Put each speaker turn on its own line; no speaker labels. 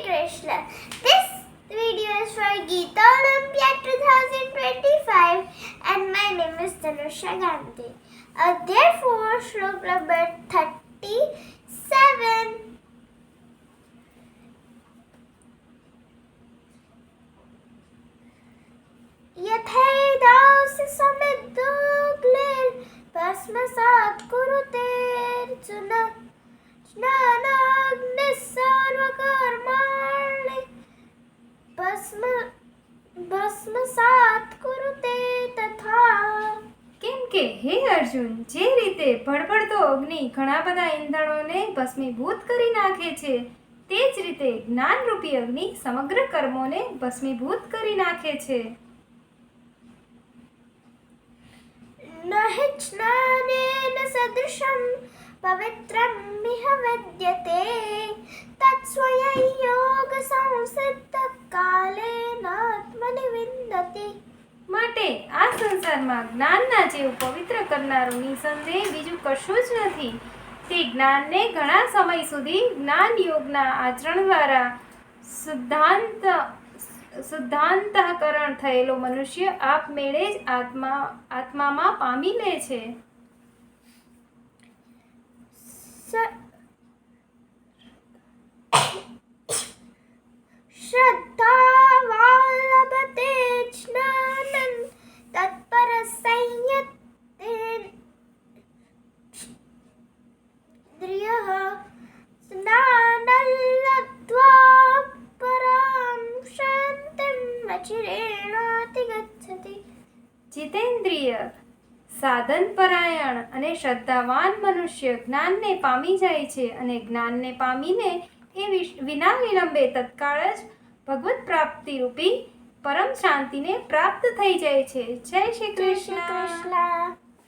Krishna. This video is for Geeta Olympiad 2025 and my name is Tanusha Gandhi. Therefore, shlok number 37. यथैदांसि समिद्धोऽग्निर् भस्मसात् कुरुतेऽर्जुन ज्ञानाग्निः सर्वकर्माणि भस्मसात् कुरुते तथा.
કેમ કે હે અર્જુન, જે રીતે ભડભડતો અગ્નિ ઘણા બધા ઈંધણોને ભસ્મીભૂત કરી નાખે છે, તે જ રીતે જ્ઞાનરૂપી અગ્નિ સમગ્ર કર્મોને ભસ્મીભૂત કરી નાખે છે.
न हि ज्ञानेन सदृशं पवित्रमिह विद्यते तत्स्वयं योगसंसिद्धकालेनात्मनि विन्दति.
માટે આ સંસારમાં જ્ઞાનના જેવું પવિત્ર કરનારું નિસંદેહ બીજું કશું જ નથી. તે જ્ઞાનને ઘણા સમય સુધી જ્ઞાન યોગના આચરણ દ્વારા શુદ્ધાંતઃકરણ થયેલો મનુષ્ય આપમેળે જ આત્મામાં પામી લે છે.
श्रद्धावान् लभते ज्ञानं तत्परसंयतेन्द्रियः स्नानं लब्ध्वा परां शान्तिम् अचिरेणाधिगच्छति.
જીતેન્દ્રિય, સાધન પરાયણ અને શ્રદ્ધાવાન મનુષ્ય જ્ઞાનને પામી જાય છે અને જ્ઞાનને પામીને એ વિના વિલંબે તત્કાળ જ ભગવત પ્રાપ્તિ રૂપી પરમ શાંતિને પ્રાપ્ત થઈ જાય છે. જય શ્રી કૃષ્ણ.